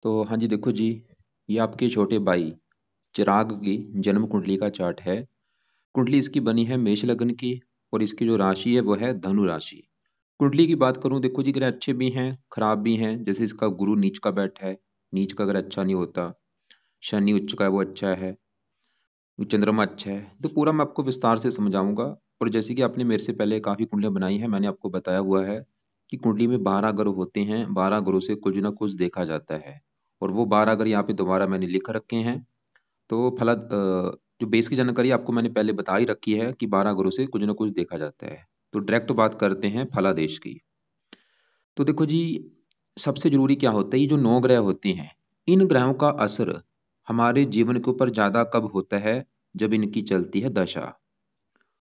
तो हाँ जी, देखो जी, ये आपके छोटे भाई चिराग की जन्म कुंडली का चार्ट है। कुंडली इसकी बनी है मेष लग्न की और इसकी जो राशि है वो है धनु राशि। कुंडली की बात करूं, देखो जी, ग्रह अच्छे भी हैं खराब भी हैं। जैसे इसका गुरु नीच का बैठा है, नीच का अगर अच्छा नहीं होता। शनि उच्च का है, वो अच्छा है। चंद्रमा अच्छा है। तो पूरा मैं आपको विस्तार से समझाऊंगा। और जैसे कि आपने मेरे से पहले काफी कुंडलियां बनाई हैं, मैंने आपको बताया हुआ है कि कुंडली में 12 ग्रह होते हैं। 12 ग्रहों से कुछ ना कुछ देखा जाता है। और वो 12 ग्रह यहाँ पे दोबारा मैंने लिख रखे हैं। तो जो बेस की जानकारी आपको मैंने पहले बता ही रखी है कि 12 ग्रहों से कुछ ना कुछ देखा जाता है। तो डायरेक्ट बात करते हैं फलादेश की। तो देखो जी, सबसे जरूरी क्या होता है, ये जो 9 ग्रह होते हैं, इन ग्रहों का असर हमारे जीवन के ऊपर ज्यादा कब होता है? जब इनकी चलती है दशा।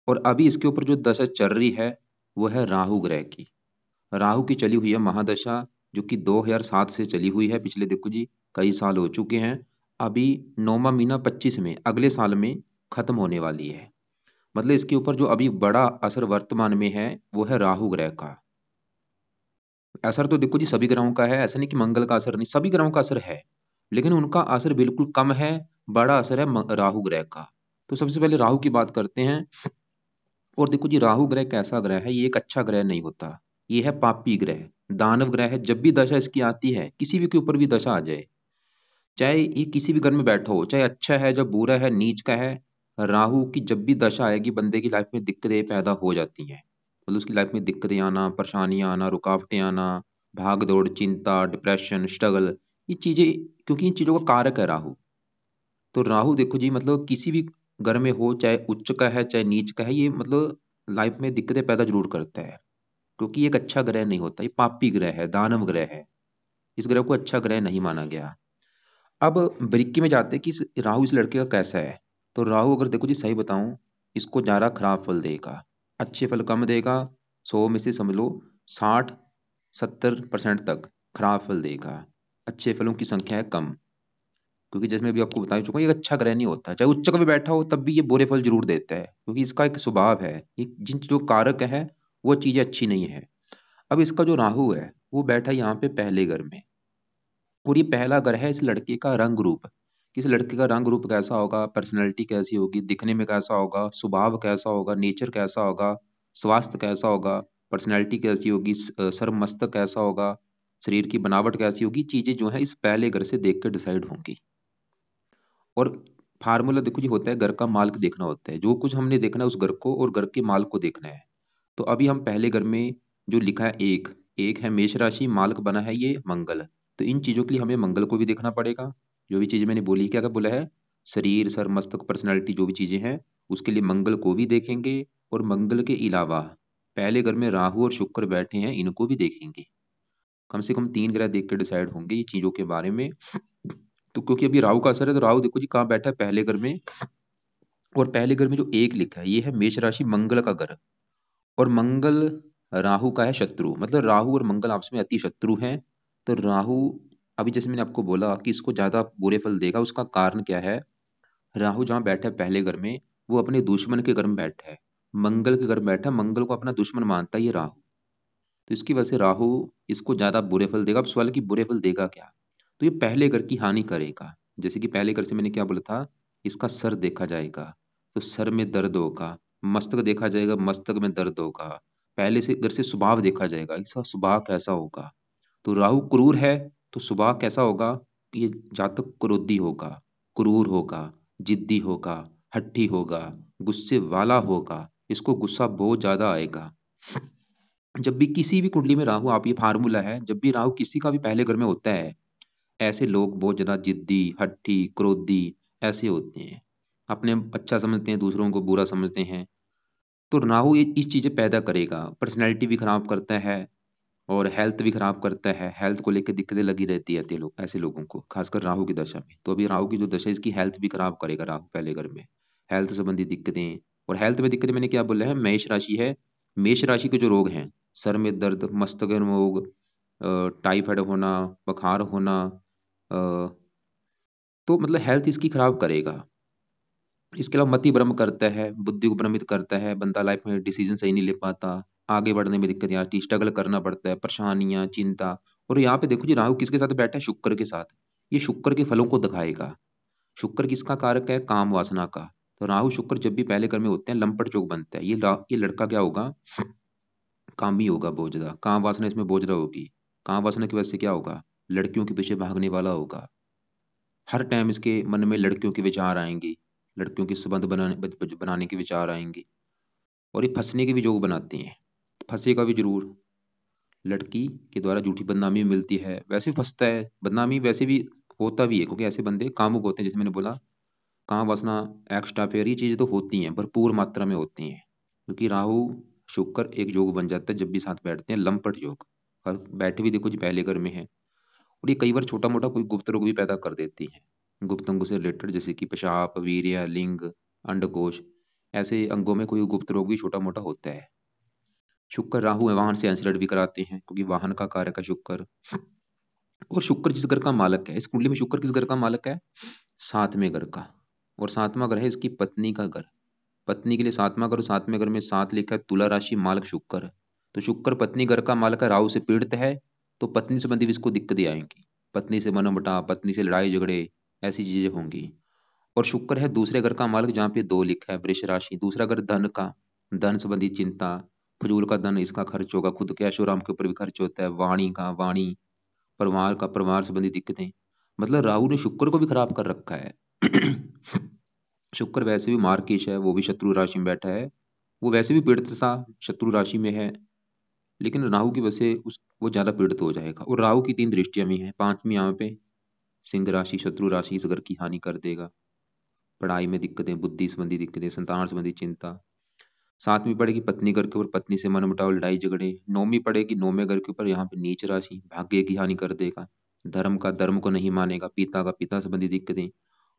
और अभी इसके ऊपर जो दशा चल रही है वो है राहु ग्रह की। राहु की चली हुई है महादशा, जो कि 2007 से चली हुई है। पिछले देखो जी कई साल हो चुके हैं। अभी 9वां महीना 25 में, अगले साल में खत्म होने वाली है। मतलब इसके ऊपर जो अभी बड़ा असर वर्तमान में है वो है राहु ग्रह का। असर तो देखो जी सभी ग्रहों का है, ऐसा नहीं कि मंगल का असर नहीं, सभी ग्रहों का असर है। लेकिन उनका असर बिल्कुल कम है। बड़ा असर है राहु ग्रह का। तो सबसे पहले राहु की बात करते हैं। और देखो जी, राहु ग्रह कैसा ग्रह है? ये एक अच्छा ग्रह नहीं होता। ये है पापी ग्रह, दानव ग्रह है। जब भी दशा इसकी आती है, किसी भी के ऊपर भी दशा आ जाए, चाहे ये किसी भी घर में बैठा हो, चाहे अच्छा है, जब बुरा है, नीच का है, राहु की जब भी दशा आएगी, बंदे की लाइफ में दिक्कतें पैदा हो जाती हैं। मतलब उसकी लाइफ में दिक्कतें आना, परेशानियां आना, रुकावटें आना, भाग दौड़, चिंता, डिप्रेशन, स्ट्रगल, ये चीजें, क्योंकि इन चीजों का कारक है राहु। तो राहु देखो जी, मतलब किसी भी घर में हो, चाहे उच्च का है चाहे नीच का है, ये मतलब लाइफ में दिक्कतें पैदा जरूर करता है। क्योंकि ये एक अच्छा ग्रह नहीं होता, ये पापी ग्रह है, दानव ग्रह है। इस ग्रह को अच्छा ग्रह नहीं माना गया। अब बारीकी में जाते हैं कि राहु इस लड़के का कैसा है। तो राहु अगर देखो जी सही बताऊं, इसको ज्यादा खराब फल देगा, अच्छे फल कम देगा। 100 में से समझ लो 60-70% तक खराब फल देगा। अच्छे फलों की संख्या है कम। क्योंकि जैसे मैं भी आपको बता ही चुका हूं, ये अच्छा ग्रह नहीं होता। चाहे उच्च का भी बैठा हो तब भी ये बुरे फल जरूर देता है, क्योंकि इसका एक स्वभाव है, ये जिन जो कारक है वो चीजें अच्छी नहीं है। अब इसका जो राहु है वो बैठा है यहाँ पे पहले घर में। और ये पहला घर है इस लड़के का रंग रूप। किस लड़के का रंग रूप कैसा होगा, पर्सनैलिटी कैसी होगी, दिखने में कैसा होगा, स्वभाव कैसा होगा, नेचर कैसा होगा, स्वास्थ्य कैसा होगा, पर्सनैलिटी कैसी होगी, सर मस्तक कैसा होगा, शरीर की बनावट कैसी होगी, चीजें जो है इस पहले घर से देख कर डिसाइड होंगी। और फार्मूला देखो जी होता है, घर का मालिक देखना होता है। जो कुछ हमने देखना है उस घर को, और घर के मालिक को देखना है। तो अभी हम पहले घर में जो लिखा है, एक एक है मेष राशि, मालिक बना है ये मंगल। तो इन चीजों के लिए हमें मंगल को भी देखना पड़ेगा। जो भी चीजें मैंने बोली, क्या क्या बोला है, शरीर, सर, मस्तक, पर्सनैलिटी, जो भी चीजें हैं, उसके लिए मंगल को भी देखेंगे। और मंगल के अलावा पहले घर में राहु और शुक्र बैठे हैं, इनको भी देखेंगे। कम से कम 3 ग्रह देख के डिसाइड होंगे ये चीजों के बारे में। तो क्योंकि अभी राहु का असर है, तो राहु देखो जी कहाँ बैठा है, पहले घर में। और पहले घर में जो एक लिखा है, ये है मेष राशि, मंगल का घर। और मंगल राहु का है शत्रु, मतलब राहु और मंगल आपस में अति शत्रु हैं। तो राहु, अभी जैसे मैंने आपको बोला कि इसको ज्यादा बुरे फल देगा, उसका कारण क्या है? राहु जहां बैठा है पहले घर में, वो अपने दुश्मन के घर में बैठा है। मंगल के घर में बैठा है, मंगल को अपना दुश्मन मानता है ये राहु। तो इसकी वजह से राहु इसको ज्यादा बुरे फल देगा। अब सवाल है कि बुरे फल देगा क्या? तो ये पहले घर की हानि करेगा। जैसे कि पहले घर से मैंने क्या बोला था, इसका सर देखा जाएगा तो सर में दर्द होगा। मस्तक देखा जाएगा, मस्तक में दर्द होगा। पहले से घर से स्वभाव देखा जाएगा, इसका स्वभाव कैसा होगा। तो राहु क्रूर है, तो स्वभाव कैसा होगा? ये जातक क्रोधी होगा, क्रूर होगा, जिद्दी होगा, हट्टी होगा, गुस्से वाला होगा। इसको गुस्सा बहुत ज्यादा आएगा। जब भी किसी भी कुंडली में राहु, आप ये फार्मूला है, जब भी राहु किसी का भी पहले घर में होता है, ऐसे लोग बहुत ज्यादा जिद्दी, हट्टी, क्रोधी ऐसे होते हैं। अपने अच्छा समझते हैं, दूसरों को बुरा समझते हैं। तो राहु ये इस चीजें पैदा करेगा। पर्सनैलिटी भी खराब करता है और हेल्थ भी खराब करता है। हेल्थ को लेकर दिक्कतें लगी रहती है ऐसे लोगों को, खासकर राहु की दशा में। तो अभी राहु की जो दशा है, इसकी हेल्थ भी खराब करेगा राहु पहले घर में। हेल्थ संबंधी दिक्कतें। और हेल्थ में दिक्कतें मैंने क्या बोला है, मेष राशि है। मेष राशि के जो रोग हैं, सर में दर्द, मस्तक में रोग, टाइफाइड होना, बुखार होना, अ, तो मतलब हेल्थ इसकी खराब करेगा। इसके अलावा मति भ्रम करता है, बुद्धि को भ्रमित करता है, बंदा लाइफ में डिसीजन सही नहीं ले पाता, आगे बढ़ने में दिक्कत आती, स्ट्रगल करना पड़ता है, परेशानियां, चिंता। और यहाँ पे देखो जी राहु किसके साथ बैठा है, शुक्र के साथ। ये शुक्र के फलों को दिखाएगा। शुक्र किसका कारक है, काम वासना का। तो राहु शुक्र जब भी पहले घर में होते हैं लंपट चौक बनता है। ये लड़का क्या होगा, कामी होगा बहुत ज्यादा, काम वासना इसमें बहुत ज्यादा होगी। काम वासना की वजह से क्या होगा, लड़कियों के पीछे भागने वाला होगा। हर टाइम इसके मन में लड़कियों के विचार आएंगे, लड़कियों के संबंध बनाने के विचार आएंगे। और ये फंसने के भी जोग बनाते हैं, फंसेगा भी जरूर। लड़की के द्वारा झूठी बदनामी मिलती है, वैसे फंसता है, बदनामी वैसे भी होता भी है, क्योंकि ऐसे बंदे कामुक होते हैं, जैसे मैंने बोला काम वासना, एक्स्ट्रा फेयर, ये चीजें तो होती हैं, भरपूर मात्रा में होती हैं। क्योंकि राहु शुक्र एक योग बन जाता है जब भी साथ बैठते हैं, लंपट योग। और बैठे भी देखो जी पहले घर में है। और ये कई बार छोटा मोटा कोई गुप्त रोग भी पैदा कर देती हैं, गुप्त अंगों से रिलेटेड, जैसे कि पेशाब, वीर्य, लिंग, अंडकोश, ऐसे अंगों में कोई गुप्त रोग भी छोटा मोटा होता है। शुक्र राहु है, वाहन से एक्सीडेंट भी कराते हैं, क्योंकि वाहन का कारक है शुक्र। और शुक्र जिस घर का मालक है, इस कुंडली में शुक्र किस घर का मालक है, सातवें घर का। और सातवां घर है इसकी पत्नी का घर। पत्नी के लिए सातवां घर, और सातवें घर में सात लिखा है, तुला राशि, मालक शुक्र। तो शुक्र पत्नी घर का मालक है, राहु से पीड़ित है, तो पत्नी संबंधी भी इसको दिक्कतें आएंगी। पत्नी से मनमुटाव, पत्नी से लड़ाई झगड़े, ऐसी चीजें होंगी। और शुक्र है दूसरे घर का मालक, जहाँ पे दो लिखा है, वृष राशि, दूसरा घर धन का, धन संबंधी चिंता, फजूल का धन इसका खर्च होगा, खुद के ऐशोआराम के ऊपर भी खर्च होता है, वाणी का, वाणी, परिवार का, परिवार संबंधी दिक्कतें। मतलब राहु ने शुक्र को भी खराब कर रखा है। शुक्र वैसे भी मार्किश है, वो भी शत्रु राशि में बैठा है, वो वैसे भी पीड़ित था, शत्रु राशि में है। लेकिन राहु की वजह से उस वो ज्यादा पीड़ित हो जाएगा। और राहु की तीन दृष्टियां भी हैं, पांचवी यहाँ पे सिंह राशि, शत्रु राशि, इस घर की हानि कर देगा। पढ़ाई में दिक्कतें, बुद्धि संबंधी दिक्कतें, संतान संबंधी चिंता। सातवीं पड़ेगी पत्नी घर के ऊपर, पत्नी से मनमुटाव, लड़ाई झगड़े। नौवीं पड़ेगी नौवें घर के ऊपर, यहाँ पे नीच राशि, भाग्य की हानि कर देगा। धर्म का, धर्म को नहीं मानेगा, पिता का, पिता संबंधी दिक्कतें।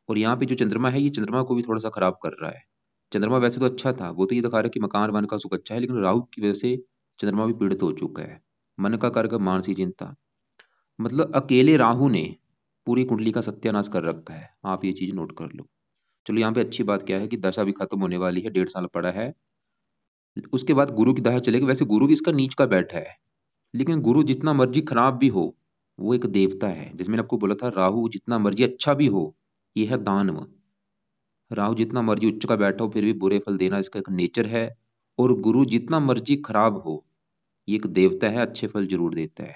और यहाँ पे जो चंद्रमा है, ये चंद्रमा को भी थोड़ा सा खराब कर रहा है। चंद्रमा वैसे तो अच्छा था, वो तो ये दिखा रहा है कि मकान वन का सुख अच्छा है, लेकिन राहु की वजह से चंद्रमा भी पीड़ित हो चुका है। मन का कारक मानसिक चिंता। मतलब अकेले राहु ने पूरी कुंडली का सत्यानाश कर रखा है, आप ये चीज नोट कर लो। चलो यहाँ पे अच्छी बात क्या है कि दशा भी खत्म होने वाली है, 1.5 साल पड़ा है। उसके बाद गुरु की दशा चलेगी। वैसे गुरु भी इसका नीच का बैठा है, लेकिन गुरु जितना मर्जी खराब भी हो, वो एक देवता है। जैसे मैंने आपको बोला था, राहु जितना मर्जी अच्छा भी हो, ये है दानव। राहु जितना मर्जी उच्च का बैठा हो, फिर भी बुरे फल देना इसका एक नेचर है। और गुरु जितना मर्जी खराब हो, ये एक देवता है, अच्छे फल जरूर देता है।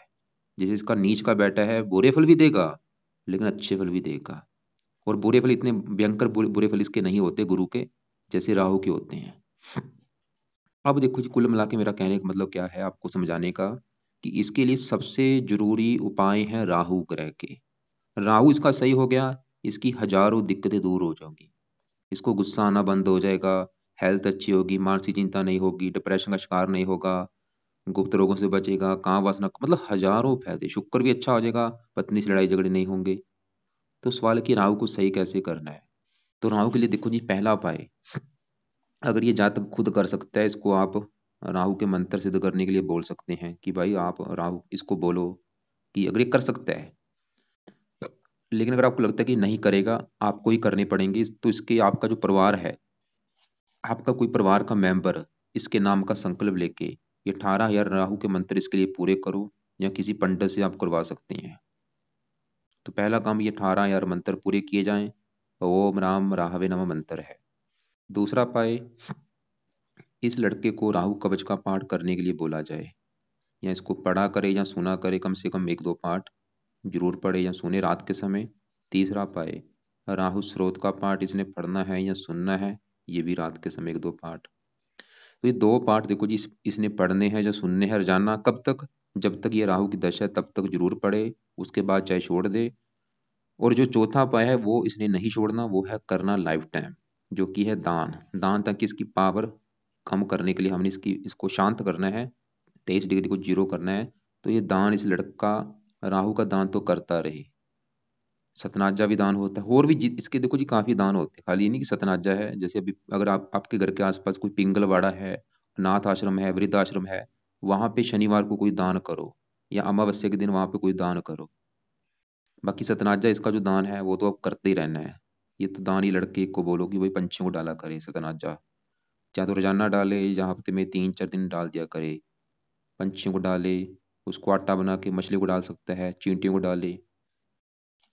जैसे इसका नीच का बैठा है, बुरे फल भी देगा, लेकिन अच्छे फल भी देगा। और बुरे फल इतने भयंकर बुरे फल इसके नहीं होते गुरु के, जैसे राहु के होते हैं। अब देखो जी, कुल मिला के मेरा कहने का मतलब क्या है आपको समझाने का, कि इसके लिए सबसे जरूरी उपाय है राहु ग्रह के। राहु इसका सही हो गया, इसकी हजारों दिक्कतें दूर हो जाएंगी। इसको गुस्सा आना बंद हो जाएगा, हेल्थ अच्छी होगी, मानसिक चिंता नहीं होगी, डिप्रेशन का शिकार नहीं होगा, गुप्त रोगों से बचेगा, काम वासना, मतलब हजारों फायदे। शुक्र भी अच्छा हो जाएगा, पत्नी से लड़ाई झगड़े नहीं होंगे। तो सवाल है कि राहु को सही कैसे करना है। तो राहु के लिए देखो जी, पहला उपाय, अगर ये जातक खुद कर सकता है, इसको आप राहु के मंत्र सिद्ध करने के लिए बोल सकते हैं कि भाई आप राहु इसको बोलो, कि अगर ये कर सकता है। लेकिन अगर आपको लगता है कि नहीं करेगा, आपको ही करने पड़ेंगे, तो इसके आपका जो परिवार है, आपका कोई परिवार का मेंबर इसके नाम का संकल्प लेके ये 18,000 राहु के मंत्र इसके लिए पूरे करो, या किसी पंडित से आप करवा सकते हैं। तो पहला काम, ये 18,000 मंत्र पूरे किए जाएं। ओम राम राहवे नमः मंत्र है। दूसरा उपाय, इस लड़के को राहु कवच का पाठ करने के लिए बोला जाए, या इसको पढ़ा करे या सुना करे, कम से कम एक दो पाठ जरूर पढ़े या सुने रात के समय। तीसरा पाए, राहु स्रोत का पाठ इसने पढ़ना है या सुनना है, ये भी रात के समय एक दो पाठ। तो ये दो पाठ देखो जी, इसने पढ़ने हैं या सुनने हैं, रोजाना। कब तक, जब तक ये राहु की दशा है तब तक जरूर पढ़े, उसके बाद चाहे छोड़ दे। और जो चौथा उपाय है वो इसने नहीं छोड़ना, वो है करना लाइफ टाइम, जो कि है दान। दान, ताकि इसकी पावर कम करने के लिए हमने इसको शांत करना है, 23 डिग्री को जीरो करना है। तो ये दान इस लड़का राहु का दान तो करता रहे। सतनाजा भी दान होता है, और भी इसके देखो जी काफी दान होते हैं, खाली ये नहीं कि सतनाजा है। जैसे अभी अगर आपके घर के आसपास कोई पिंगलवाड़ा है, अनाथ आश्रम है, वृद्ध आश्रम है, वहां पे शनिवार को कोई दान करो, या अमावस्या के दिन वहां पे कोई दान करो। बाकी सतनाजा इसका जो दान है वो तो अब करते ही रहना है। ये तो दान ही लड़के को बोलो कि भाई पंछियों को डाला करे सतनाजा, चाहे तो रोजाना डाले या हफ्ते में 3-4 दिन डाल दिया करे, पंछियों को डाले, उसको आटा बना के मछली को डाल सकता है, चींटियों को डाले।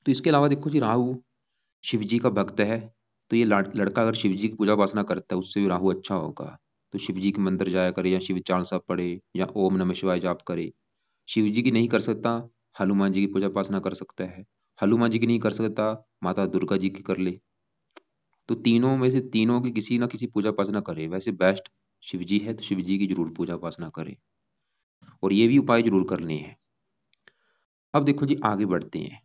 तो इसके अलावा देखो जी, राहु शिव जी का भक्त है। तो ये लड़का अगर शिव जी की पूजा उपासना करता है, उससे भी राहु अच्छा होगा। तो शिव जी के मंदिर जाया करे, या शिव चालीसा पढ़े, या ओम नमः शिवाय जाप करे। शिव जी की नहीं कर सकता, हनुमान जी की पूजा उपासना कर सकता है। हनुमान जी की नहीं कर सकता, माता दुर्गा जी की कर ले। तो तीनों में से तीनों की किसी ना किसी पूजा उपासना करे। वैसे बेस्ट शिव जी है, तो शिव जी की जरूर पूजा उपासना करे, और ये भी उपाय जरूर करने हैं। अब देखो जी, आगे बढ़ते हैं।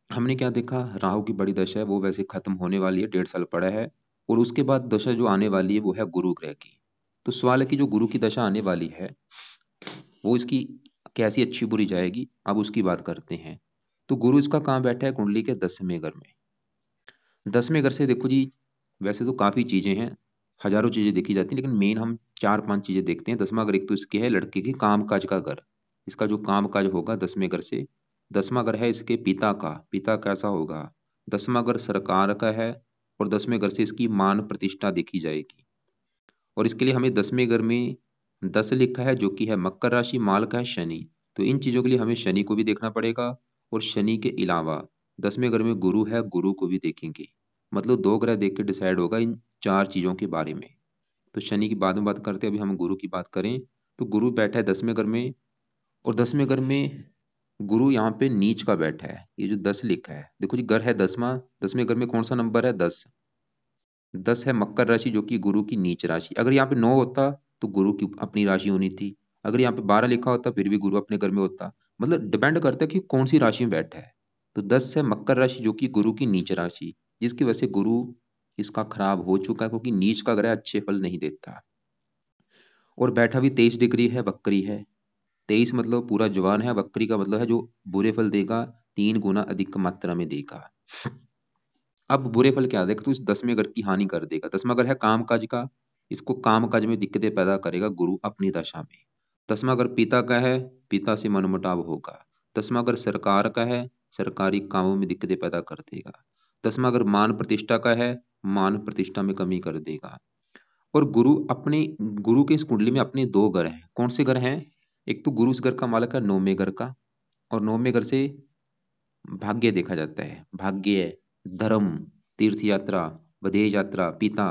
हमने क्या देखा, राहु की बड़ी दशा है वो वैसे खत्म होने वाली है, 1.5 साल पड़ा है। और उसके बाद दशा जो आने वाली है वो है गुरु ग्रह की। तो सवाल है कि जो गुरु की दशा आने वाली है वो इसकी कैसी अच्छी बुरी जाएगी, अब उसकी बात करते हैं। तो गुरु इसका कहाँ बैठा है, कुंडली के 10वें घर में। 10वें घर से देखो जी, वैसे तो काफी चीजें हैं, हजारों चीजें देखी जाती हैं, लेकिन मेन हम 4-5 चीजें देखते हैं। 10वां घर एक तो इसके है लड़के के काम काज का घर। इसका जो काम काज होगा 10वें घर से। 10वां घर है इसके पिता का, पिता कैसा होगा। 10वां घर सरकार का है, और 10वें घर से इसकी मान प्रतिष्ठा देखी जाएगी। और इसके लिए हमें 10वें घर में 10 लिखा है, जो कि है मकर राशि, माल का है शनि। तो इन चीजों के लिए हमें शनि को भी देखना पड़ेगा। और शनि के अलावा 10वें घर में गुरु है, गुरु को भी देखेंगे। मतलब 2 ग्रह देख के डिसाइड होगा इन 4 चीजों के बारे में। तो शनि की बाद में बात करते हैं, अभी हम गुरु की बात करें। तो गुरु बैठा है 10वें घर में, और 10वें घर में गुरु यहाँ पे नीच का बैठा है। ये जो 10 लिखा है, देखो जी, घर है 10वां, 10वें घर में कौन सा नंबर है, 10। 10 है मकर राशि, जो कि गुरु की नीच राशि। अगर यहाँ पे 9 होता तो गुरु की अपनी राशि होनी थी। अगर यहाँ पे 12 लिखा होता फिर भी गुरु अपने घर में होता। मतलब डिपेंड करता है कि कौन सी राशि में बैठा है। तो 10 है मकर राशि, जो कि गुरु की नीच राशि, जिसकी वजह से गुरु इसका खराब हो चुका है, क्योंकि नीच का ग्रह अच्छे फल नहीं देता। और बैठा भी 23 डिग्री है, वक्री है। 23 मतलब पूरा जवान है, वक्री का मतलब है जो बुरे फल देगा 3 गुना अधिक मात्रा में देगा। अब बुरे फल क्या देगा, तो इस 10वें घर की हानि कर देगा। 10वां घर है काम काज का, इसको काम काज में दिक्कतें पैदा करेगा गुरु अपनी दशा में। 10वां घर पिता का है, पिता से मनमुटाव होगा। 10वां घर सरकार का है, सरकारी कामों में दिक्कतें पैदा कर देगा। 10वां घर मान प्रतिष्ठा का है, मान प्रतिष्ठा में कमी कर देगा। और गुरु के इस कुंडली में अपने 2 घर हैं। कौन से घर हैं, एक तो गुरु इस घर का मालक है 9वें घर का, और 9वें घर से भाग्य देखा जाता है। भाग्य, धर्म, तीर्थ यात्रा, विदेश यात्रा, पिता।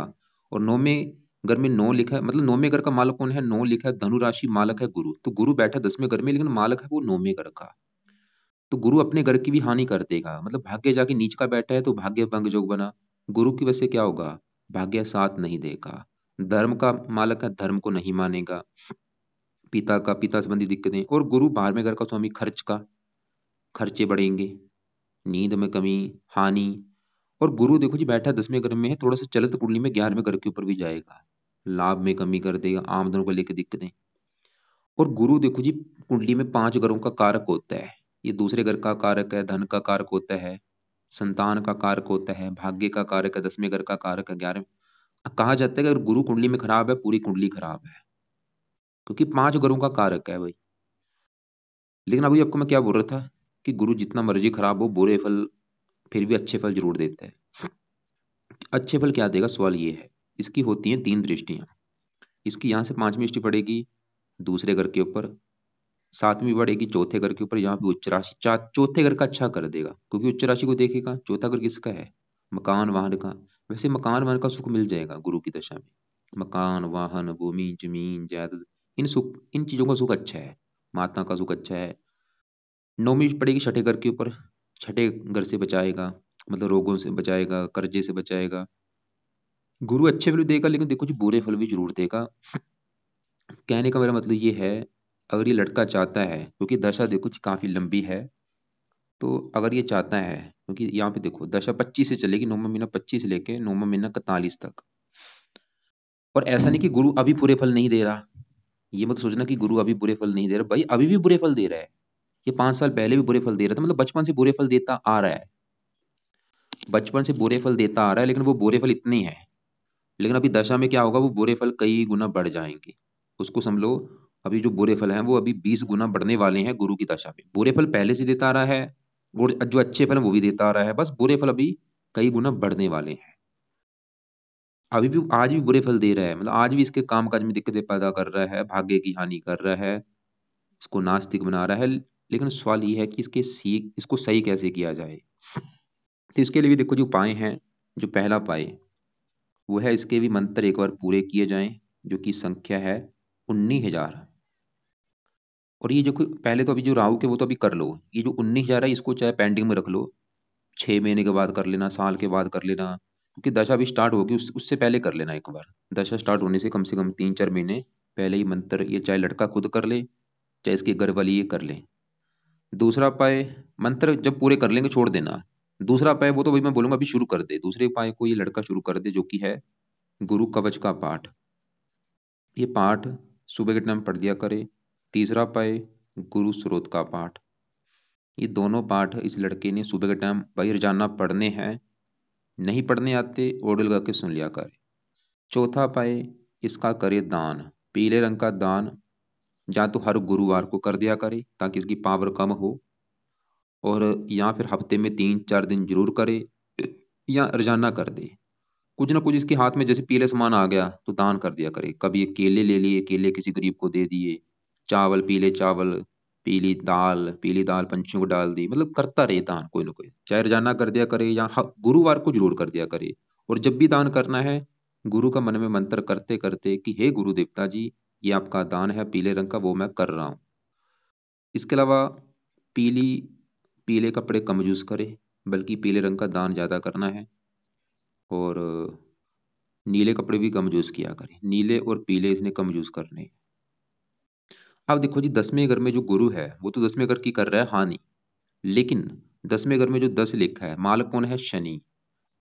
और 9वें घर में 9 लिखा है, मतलब 9वें घर का मालक कौन है, 9 लिखा है धनु राशि, मालक है गुरु। तो गुरु बैठा 10वें घर में, लेकिन मालक है वो 9वें घर का। तो गुरु अपने घर की भी हानि कर देगा। मतलब भाग्य जाके नीच का बैठा है तो भाग्य भंग योग बना। गुरु की वजह से क्या होगा, भाग्य साथ नहीं देगा। धर्म का मालक है, धर्म को नहीं मानेगा। पिता का, पिता संबंधी दिक्कतें। और गुरु 12वें घर का स्वामी, खर्च का, खर्चे बढ़ेंगे, नींद में कमी, हानि। और गुरु देखो जी बैठा 10वें घर में है, थोड़ा सा चलत कुंडली में 11वें घर के ऊपर भी जाएगा, लाभ में कमी कर देगा, आमदन को लेकर दिक्कतें। और गुरु देखो जी कुंडली में 5 घरों का कारक होता है। ये दूसरे घर का कारक है, धन का कारक होता है, संतान का कारक होता है, भाग्य का कारक है, 10वें घर का कारक है, 11वें। कहा जाता है कि अगर गुरु कुंडली में खराब है, पूरी कुंडली खराब है, क्योंकि 5 घरों का कारक है भाई। लेकिन अभी आपको मैं क्या बोल रहा था, कि गुरु जितना मर्जी खराब हो, बुरे फल फिर भी अच्छे फल जरूर देता है। अच्छे फल क्या देगा, सवाल ये है। इसकी होती हैं 3 दृष्टियां। इसकी यहाँ से 5वीं दृष्टि पड़ेगी दूसरे घर के ऊपर, 7वीं पड़ेगी चौथे घर के ऊपर। यहाँ पे उच्च राशि चौथे घर का अच्छा कर देगा, क्योंकि उच्च राशि को देखेगा। चौथा घर किसका है, मकान वाहन का। वैसे मकान वाहन का सुख मिल जाएगा गुरु की दशा में। मकान वाहन, भूमि जमीन जायदाद, इन चीजों का सुख अच्छा है। माता का सुख अच्छा है। 9वीं पड़ेगी छठे घर के ऊपर, छठे घर से बचाएगा, मतलब रोगों से बचाएगा, कर्जे से बचाएगा। गुरु अच्छे फल भी देगा, लेकिन देखो जी बुरे फल भी जरूर देगा। कहने का मेरा मतलब ये है, अगर ये लड़का चाहता है, क्योंकि दशा देखो जी काफी लंबी है, तो अगर ये चाहता है, क्योंकि यहाँ पे देखो दशा 25 से चलेगी, 9वां महीना 25 से लेके 9वां महीना 41 तक। और ऐसा नहीं कि गुरु अभी बुरे फल नहीं दे रहा। ये मत सोचना कि गुरु अभी बुरे फल नहीं दे रहा, भाई अभी भी बुरे फल दे रहा है। ये 5 साल पहले भी बुरे फल दे रहा था, मतलब बचपन से बुरे फल देता आ रहा है। बचपन से बुरे फल देता आ रहा है, लेकिन वो बुरे फल इतने हैं। लेकिन अभी दशा में क्या होगा, वो बुरे फल कई गुना बढ़ जाएंगे। उसको समझ लो, अभी जो बुरे फल हैं वो अभी 20 गुना बढ़ने वाले हैं गुरु की दशा में। बुरे फल पहले से देता आ रहा है, और जो अच्छे फल हैं वो भी देता आ रहा है, बस बुरे फल अभी कई गुना बढ़ने वाले हैं। अभी भी आज भी बुरे फल दे रहा है, मतलब आज भी इसके काम काज में दिक्कतें पैदा कर रहा है, भाग्य की हानि कर रहा है। इसको नास्तिक बना रहा है। लेकिन सवाल ये है कि इसको सही कैसे किया जाए। तो इसके लिए भी देखो जो उपाय हैं, जो पहला उपाय वो है, इसके भी मंत्र एक बार पूरे किए जाएं, जो कि संख्या है 19,000। और ये जो पहले तो अभी जो राहु के वो तो अभी कर लो, ये जो 19,000 है इसको चाहे पेंडिंग में रख लो, 6 महीने के बाद कर लेना, साल के बाद कर लेना, क्योंकि दशा भी स्टार्ट होगी उससे पहले कर लेना एक बार। दशा स्टार्ट होने से कम 3-4 महीने पहले ही मंत्र ये चाहे लड़का खुद कर ले, चाहे इसकी घर वाली ये कर ले। दूसरा उपाय, मंत्र जब पूरे कर लेंगे छोड़ देना। दूसरा उपाय वो तो भाई मैं बोलूंगा अभी शुरू कर दे, दूसरे उपाय को ये लड़का शुरू कर दे, जो कि है गुरु कवच का पाठ। ये पाठ सुबह के टाइम पढ़ दिया करे। तीसरा उपाय गुरु स्रोत का पाठ। ये दोनों पाठ इस लड़के ने सुबह के टाइम भाई रोजाना पढ़ने हैं, नहीं पढ़ने आते ऑडियो लगा के सुन लिया करे। चौथा उपाय इसका करे दान, पीले रंग का दान, या तो हर गुरुवार को कर दिया करे ताकि इसकी पावर कम हो, और या फिर हफ्ते में 3-4 दिन जरूर करे, या रोजाना कर दे। कुछ ना कुछ इसके हाथ में जैसे पीले सामान आ गया तो दान कर दिया करे। कभी ये केले ले लिए, केले किसी गरीब को दे दिए, चावल, पीले चावल, पीली दाल पंछियों को डाल दी, मतलब करता रहे दान कोई ना कोई, चाहे रोजाना कर दिया करे या गुरुवार को जरूर कर दिया करे। और जब भी दान करना है, गुरु का मन में मंत्र करते करते कि हे गुरु देवता जी, ये आपका दान है पीले रंग का, वो मैं कर रहा हूँ। इसके अलावा पीली पीले कपड़े कम यूज करे, बल्कि पीले रंग का दान ज्यादा करना है। और नीले कपड़े भी कम यूज किया करें, नीले और पीले इसने कम यूज करने। अब देखो जी, 10वें घर में जो गुरु है वो तो 10वें घर की कर रहा है हानि, लेकिन 10वें घर में जो 10 लिखा है, मालक कौन है? शनि।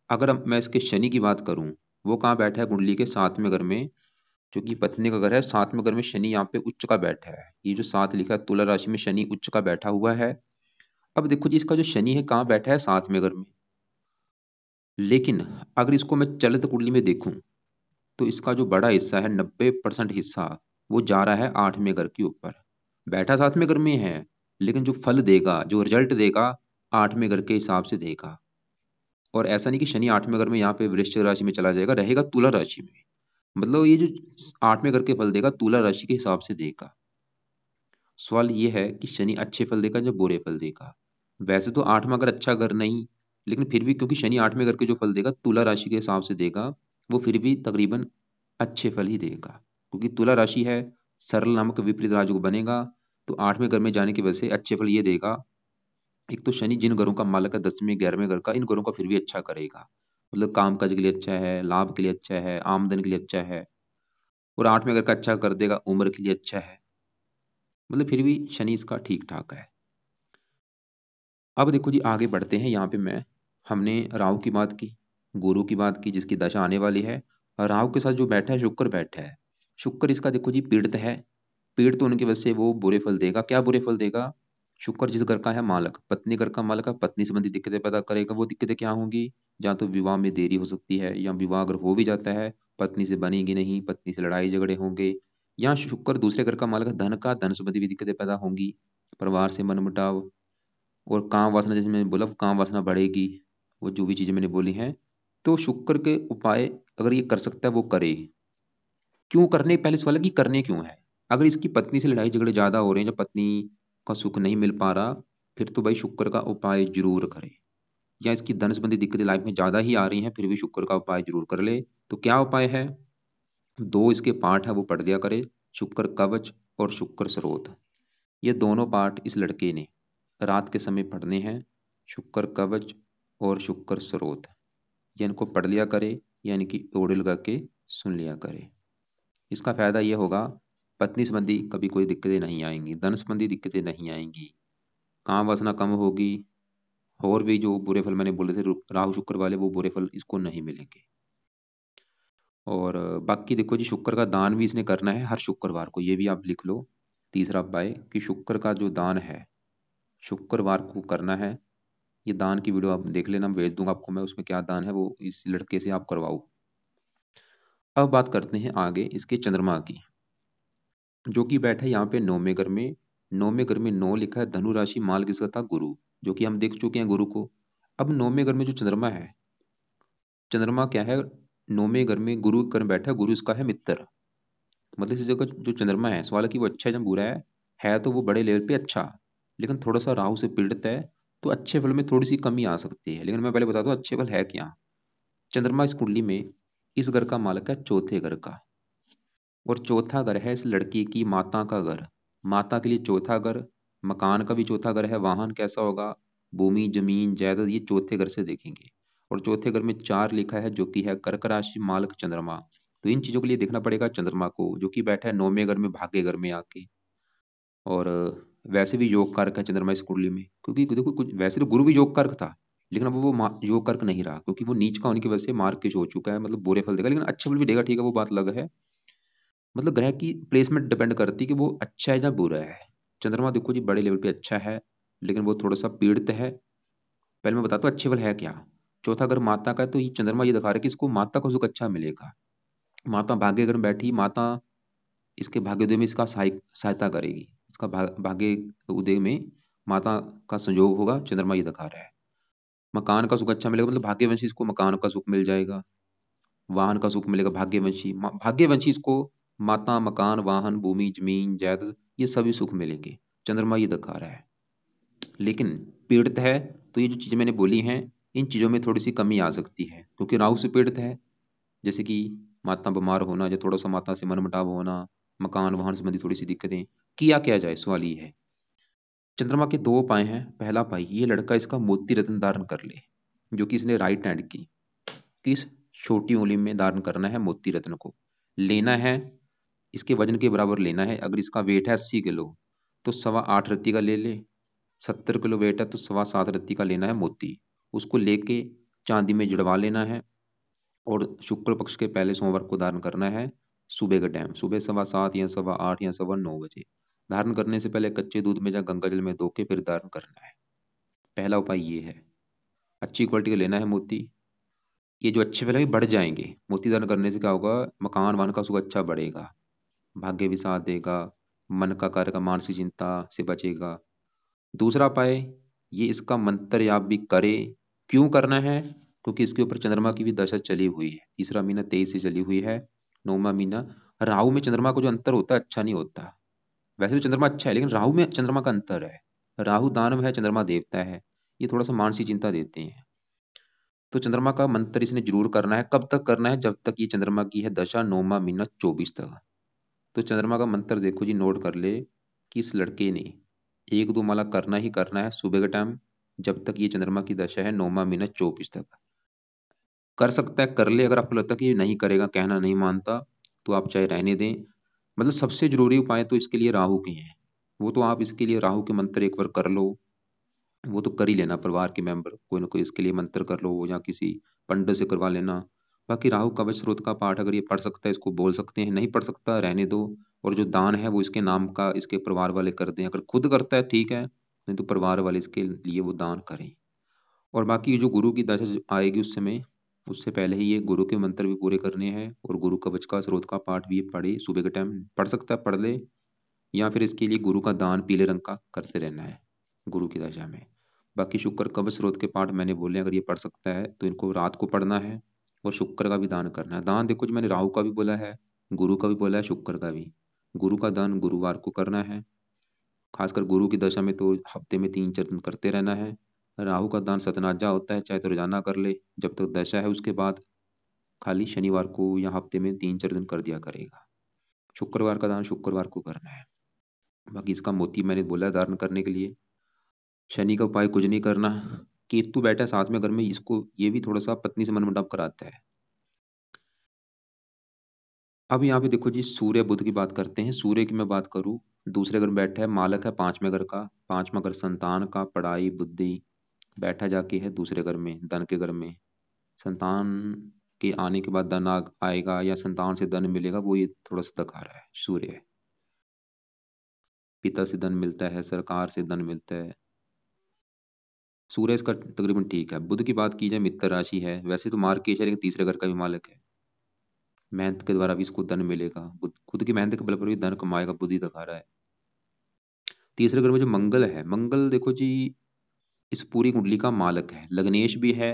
अगर मैं इसके शनि की बात करूं, वो कहाँ बैठा है कुंडली के 7वें घर में, जो कि पत्नी का घर है। 7वें घर में शनि यहाँ पे उच्च का बैठा है। ये जो 7 लिखा है, तुला राशि में शनि उच्च का बैठा हुआ है। अब देखो जी, इसका जो शनि है कहाँ बैठा है? 7वें घर में। लेकिन अगर इसको मैं चलित कुंडली में देखूं, तो इसका जो बड़ा हिस्सा है, 90% हिस्सा, वो जा रहा है 8वें घर के ऊपर। बैठा 7वें घर में है, लेकिन जो फल देगा, जो रिजल्ट देगा, 8वें घर के हिसाब से देगा। और ऐसा नहीं कि शनि 8वें घर में यहाँ पे वृश्चिक राशि में चला जाएगा, रहेगा तुला राशि में। मतलब ये जो 8वें घर के फल देगा, तुला राशि के हिसाब से देगा। सवाल ये है कि शनि अच्छे फल देगा या बुरे फल देगा। वैसे तो 8वां घर अच्छा घर नहीं, लेकिन फिर भी क्योंकि शनि 8वें घर के जो फल देगा तुला राशि के हिसाब से देगा, वो फिर भी तकरीबन अच्छे फल ही देगा। क्योंकि तुला राशि है, सरल नामक विपरीत राजयोग बनेगा, तो 8वें घर में जाने की वजह से अच्छे फल ये देगा। एक तो शनि जिन घरों का मालक है, 10वें 11वें घर का, इन घरों का फिर भी अच्छा करेगा। मतलब काम काज के लिए अच्छा है, लाभ के लिए अच्छा है, आमदन के लिए अच्छा है। और 8वें घर का अच्छा कर देगा, उम्र के लिए अच्छा है। मतलब फिर भी शनि इसका ठीक ठाक है। अब देखो जी, आगे बढ़ते हैं। यहाँ पे हमने राहु की बात की, गुरु की बात की जिसकी दशा आने वाली है, और राहु के साथ जो बैठा है शुक्र बैठा है। शुक्र इसका देखो जी पीड़ित है। पीड़ित होने की वजह से वो बुरे फल देगा। क्या बुरे फल देगा? शुक्र जिस घर का है मालक, पत्नी घर का मालक है, पत्नी संबंधी दिक्कतें पैदा करेगा। वो दिक्कतें क्या होंगी? या तो विवाह में देरी हो सकती है, या विवाह अगर हो भी जाता है, पत्नी से बनेगी नहीं, पत्नी से लड़ाई झगड़े होंगे। या शुक्र दूसरे घर का मालक है, धन संबंधी भी दिक्कतें पैदा होंगी, परिवार से मनमुटाव। और काम वासना, जैसे मैंने बोला, काम वासना बढ़ेगी। वो जो भी चीजें मैंने बोली हैं, तो शुक्र के उपाय अगर ये कर सकता है वो करे। क्यों करने, पहले सवाल है कि करने क्यों है। अगर इसकी पत्नी से लड़ाई झगड़े ज्यादा हो रहे हैं, जब पत्नी का सुख नहीं मिल पा रहा, फिर तो भाई शुक्र का उपाय जरूर करे। या इसकी धन संबंधी दिक्कतें लाइफ में ज्यादा ही आ रही हैं, फिर भी शुक्र का उपाय जरूर कर ले। तो क्या उपाय है? दो इसके पाठ है वो पढ़ दिया करे, शुक्र कवच और शुक्र स्रोत। ये दोनों पाठ इस लड़के ने रात के समय पढ़ने हैं, शुक्र कवच और शुक्र स्रोत। ये इनको पढ़ लिया करे, यानी कि ओढ़ लगा के सुन लिया करे। इसका फायदा ये होगा, पत्नी संबंधी कभी कोई दिक्कतें नहीं आएंगी, धन संबंधी दिक्कतें नहीं आएंगी, काम वासना कम होगी। और भी जो बुरे फल मैंने बोले थे राहु शुक्र वाले, वो बुरे फल इसको नहीं मिलेंगे। और बाकी देखो जी, शुक्र का दान भी इसने करना है हर शुक्रवार को, ये भी आप लिख लो। तीसरा उपाय कि शुक्र का जो दान है शुक्रवार को करना है। ये दान की वीडियो आप देख लेना, मैं भेज दूंगा आपको, मैं उसमें क्या दान है वो इस लड़के से आप करवाओ। अब बात करते हैं आगे इसके चंद्रमा की, जो कि बैठा है यहाँ पे 9वें घर में। 9वें घर में 9 लिखा है, धनु राशि, माल किसका था? गुरु, जो कि हम देख चुके हैं गुरु को। अब 9वें घर में जो चंद्रमा है, चंद्रमा क्या है? 9वें घर में गुरु कर बैठा है, गुरु इसका है मित्र। मतलब इस जगह जो चंद्रमा है, सवाल है कि वो अच्छा है या बुरा है। है तो वो बड़े लेवल पे अच्छा, लेकिन थोड़ा सा राहु से पीड़ित है, तो अच्छे फल में थोड़ी सी कमी आ सकती है। लेकिन मैं पहले बताता हूँ अच्छे फल है क्या। चंद्रमा इस कुंडली में इस घर का मालक है चौथे घर का, और चौथा घर है इस लड़की की माता का घर। माता के लिए चौथा घर, मकान का भी चौथा घर है। वाहन कैसा होगा, भूमि जमीन जायदाद, ये चौथे घर से देखेंगे। और चौथे घर में 4 लिखा है जो कि है कर्क राशि मालक चंद्रमा। तो इन चीजों के लिए देखना पड़ेगा चंद्रमा को, जो कि बैठा है 9वें घर में भाग्य घर में आके। और वैसे भी योग कारक है चंद्रमा इस कुंडली में, क्योंकि देखो कुछ वैसे तो गुरु भी योग कारक था, लेकिन अब वो योग कारक नहीं रहा, क्योंकि वो नीच का होने की वजह से मार्ग हो चुका है, मतलब बुरे फल देगा, लेकिन अच्छे फल भी देगा, ठीक है, वो बात अलग है। मतलब ग्रह की प्लेसमेंट डिपेंड करती है कि वो अच्छा है या बुरा है। चंद्रमा देखो जी बड़े लेवल पे अच्छा है, लेकिन वो थोड़ा सा पीड़ित है। पहले मैं बताता हूँ अच्छे फल है क्या। चौथा अगर माता का है, तो ये चंद्रमा ये दिखा रहा है कि इसको माता का सुख अच्छा मिलेगा। माता भाग्य घर में बैठी, माता इसके भाग्योदय में इसका सहायता करेगी। इसका भाग्य उदय में माता का संयोग होगा, चंद्रमा ये दिखा रहा है। मकान का सुख अच्छा मिलेगा, मतलब भाग्यवंशी इसको मकान का सुख मिल जाएगा। वाहन का सुख मिलेगा, भाग्यवंशी भाग्यवंशी इसको माता मकान वाहन भूमि जमीन जायदाद ये सभी सुख मिलेंगे, चंद्रमा ये दिखा रहा है। लेकिन पीड़ित है, तो ये जो चीजें मैंने बोली हैं, इन चीजों में थोड़ी सी कमी आ सकती है, क्योंकि राहु से पीड़ित है। जैसे कि माता बीमार होना, या थोड़ा सा माता से मनमुटाव होना, मकान वाहन संबंधी थोड़ी सी दिक्कतें। किया क्या जाए, सवाल ये है। चंद्रमा के 2 उपाय हैं। पहला उपाय, ये लड़का इसका मोती रत्न धारण कर ले, जो कि इसने राइट हैंड की किस छोटी उंगली में धारण करना है। मोती रत्न को लेना है, इसके वजन के बराबर लेना है। अगर इसका वेट है 80 किलो, तो 8.25 रत्ती का ले ले। 70 किलो वेट है तो 7.25 रत्ती का लेना है मोती। उसको लेके चांदी में जड़वा लेना है, और शुक्ल पक्ष के पहले सोमवार को धारण करना है। सुबह का टाइम, सुबह 7:15 या 8:15 या 9:15 बजे। धारण करने से पहले कच्चे दूध में या गंगा जल में धो के फिर धारण करना है। पहला उपाय ये है। अच्छी क्वालिटी का लेना है मोती। ये जो अच्छे फल है ये बढ़ जाएंगे। मोती धारण करने से क्या होगा, मकान वाहन का सुख अच्छा बढ़ेगा, भाग्य भी साथ देगा, मन का कार्य का मानसिक चिंता से बचेगा। दूसरा उपाय, ये इसका मंत्र जाप भी करे। क्यों करना है, क्योंकि इसके ऊपर चंद्रमा की भी दशा चली हुई है। तीसरा महीना 23 से चली हुई है, 9वां महीना। राहु में चंद्रमा को जो अंतर होता है अच्छा नहीं होता। वैसे तो चंद्रमा अच्छा है, लेकिन राहु में चंद्रमा का अंतर है। राहु दानव है, चंद्रमा देवता है। ये थोड़ा सा मानसिक चिंता देते हैं। तो चंद्रमा का मंत्र इसने जरूर करना है। कब तक करना है, जब तक ये चंद्रमा की है दशा 9वां महीना 24 तक। तो चंद्रमा का मंत्र देखो जी, नोट कर ले कि इस लड़के ने 1-2 माला करना ही करना है सुबह के टाइम, जब तक ये चंद्रमा की दशा है 9वां महीना 24 तक। कर सकता है कर ले, अगर आपको लगता है कि ये नहीं करेगा, कहना नहीं मानता, तो आप चाहे रहने दें। मतलब सबसे जरूरी उपाय तो इसके लिए राहु के हैं। वो तो आप इसके लिए राहु के मंत्र एक बार कर लो, वो तो कर ही लेना। परिवार के मेंबर कोई ना कोई इसके लिए मंत्र कर लो, या किसी पंडित से करवा लेना। बाकी राहु कवच स्रोत का पाठ अगर ये पढ़ सकता है, इसको बोल सकते हैं। नहीं पढ़ सकता, रहने दो। और जो दान है वो इसके नाम का इसके परिवार वाले कर दें। अगर खुद करता है ठीक है, नहीं तो परिवार वाले इसके लिए वो दान करें। और बाकी जो गुरु की दशा जो आएगी उस समय, उससे पहले ही ये गुरु के मंत्र भी पूरे करने हैं, और गुरु कवच का स्रोत का पाठ भी ये पढ़े। सुबह के टाइम पढ़ सकता है, पढ़ ले। या फिर इसके लिए गुरु का दान पीले रंग का करते रहना है गुरु की दशा में। बाकी शुक्र कवच स्रोत के पाठ मैंने बोले, अगर ये पढ़ सकता है तो इनको रात को पढ़ना है। और शुक्र का भी दान करना है। दान देखो जो मैंने राहु का भी बोला है, गुरु का भी बोला है, शुक्र का भी। गुरु का दान गुरुवार को करना है। खासकर गुरु की दशा में तो हफ्ते में 3-4 दिन करते रहना है। राहु का दान सतनाजा होता है, चाहे तो रोजाना कर ले जब तक दशा है, उसके बाद खाली शनिवार को या हफ्ते में 3-4 दिन कर दिया करेगा। शुक्रवार का दान शुक्रवार को करना है। बाकी इसका मोती मैंने बोला धारण करने के लिए। शनि का उपाय कुछ नहीं करना। केतु बैठा है साथ में घर में, इसको ये भी थोड़ा सा पत्नी से मनमुटाव कराता है। अब यहाँ पे देखो जी, सूर्य बुध की बात करते हैं। सूर्य की मैं बात करूँ, दूसरे घर में बैठा है, मालक है 5वें घर का। 5वां घर संतान का, पढ़ाई बुद्धि। बैठा जाके है दूसरे घर में, धन के घर में। संतान के आने के बाद धन आएगा, या संतान से धन मिलेगा, वो ये थोड़ा सा दिखा रहा है सूर्य। पिता से धन मिलता है, सरकार से धन मिलता है। सूर्य इसका तकरीबन ठीक है। बुध की बात की जाए, मित्र राशि है, वैसे तो मार्केश है, लेकिन तीसरे घर का भी मालिक है। मेहनत के द्वारा भी इसको धन मिलेगा, खुद की मेहनत के बल पर भी धन कमाएगा, बुद्धि दिखा रहा है। तीसरे घर में जो मंगल है, मंगल देखो जी इस पूरी कुंडली का मालक है, लग्नेश भी है।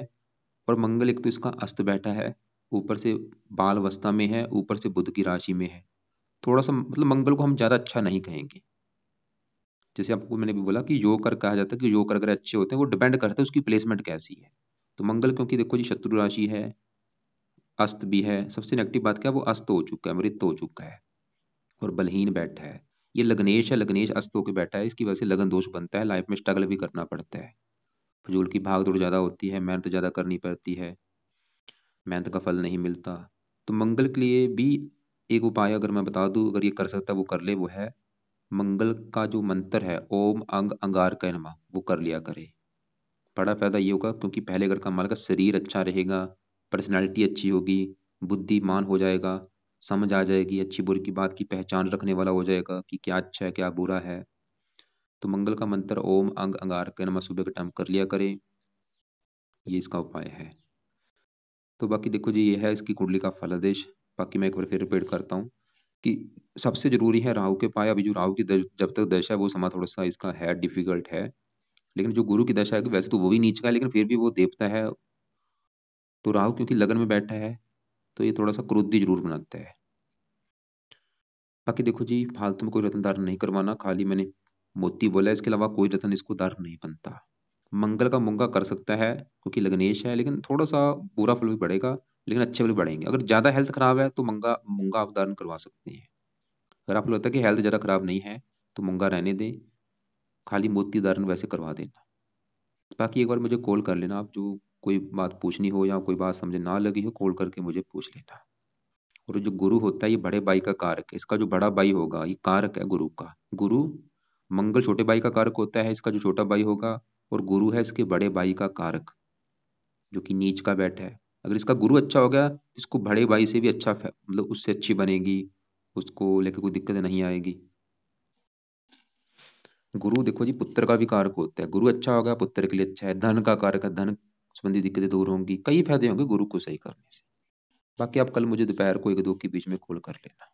और मंगल एक तो इसका अस्त बैठा है, ऊपर से बाल अवस्था में है, ऊपर से बुध की राशि में है। थोड़ा सा मतलब मंगल को हम ज्यादा अच्छा नहीं कहेंगे। जैसे आपको मैंने भी बोला कि जोकर कहा जाता है कि जोकर अगर अच्छे होते हैं, वो डिपेंड करता है उसकी प्लेसमेंट कैसी है। तो मंगल क्योंकि देखो जी शत्रु राशि है, अस्त भी है, सबसे नेगेटिव बात क्या है, वो अस्त हो चुका है, मृत हो चुका है और बलहीन बैठा है। ये लग्नेश है, लग्नेश अस्त होकर बैठा है, इसकी वजह से लगन दोष बनता है, लाइफ में स्ट्रगल भी करना पड़ता है, फजूल की भाग दौड़ ज्यादा होती है, मेहनत ज्यादा करनी पड़ती है, मेहनत का फल नहीं मिलता। तो मंगल के लिए भी एक उपाय अगर मैं बता दूं, अगर ये कर सकता है वो कर ले, वो है मंगल का जो मंत्र है ओम अंग अंगार कै नमः, वो कर लिया करे। बड़ा फायदा ये होगा क्योंकि पहले घर का माल का शरीर अच्छा रहेगा, पर्सनैलिटी अच्छी होगी, बुद्धिमान हो जाएगा, समझ आ जाएगी, अच्छी बुरी की बात की पहचान रखने वाला हो जाएगा कि क्या अच्छा है क्या बुरा है। तो मंगल का मंत्र ओम अंग अंगार कै नमः सुबह के टाइम कर लिया करें, ये इसका उपाय है। तो बाकी देखो जी ये है इसकी कुंडली का फलादेश। बाकी मैं एक बार फिर रिपीट करता हूँ कि सबसे जरूरी है राहु के पाए। अभी जो राहु की जब तक दशा है वो समा थोड़ा सा इसका है डिफिकल्ट है, लेकिन जो गुरु की दशा है वैसे तो वो भी नीच का है, लेकिन फिर भी वो देवता है। तो राहु क्योंकि लगन में बैठा है तो ये थोड़ा सा क्रोधी जरूर बनाता है। बाकी देखो जी फालतू में कोई रत्न धारण नहीं करवाना, खाली मैंने मोती बोला है, इसके अलावा कोई रत्न इसको धारण नहीं बनता। मंगल का मूंगा कर सकता है क्योंकि लग्नेश है, लेकिन थोड़ा सा बुरा फल भी बढ़ेगा, लेकिन अच्छे फल भी बढ़ेंगे। अगर ज्यादा हेल्थ खराब है तो मूंगा मूंगा आप धारण करवा सकते हैं। अगर आपको लगता है कि हेल्थ ज्यादा खराब नहीं है तो मूंगा रहने दें, खाली मोती धारण वैसे करवा देना। बाकी एक बार मुझे कॉल कर लेना आप, जो कोई बात पूछनी हो या कोई बात समझ ना लगी हो कॉल करके मुझे पूछ लेना। और जो गुरु होता है ये बड़े भाई का कारक है, इसका जो बड़ा भाई होगा ये कारक है गुरु का। गुरु मंगल छोटे भाई का कारक होता है, इसका जो छोटा भाई होगा, और गुरु है इसके बड़े भाई का कारक जो कि नीच का बैठा है। अगर इसका गुरु अच्छा हो गया, इसको बड़े भाई से भी अच्छा मतलब उससे अच्छी बनेगी, उसको लेकर कोई दिक्कत नहीं आएगी। गुरु देखो जी पुत्र का भी कारक होता है, गुरु अच्छा होगा पुत्र के लिए अच्छा है, धन का कारक है, धन संबंधी दिक्कतें दूर होंगी, कई फायदे होंगे गुरु को सही करने से। बाकी आप कल मुझे दोपहर को 1-2 के बीच में कॉल कर लेना।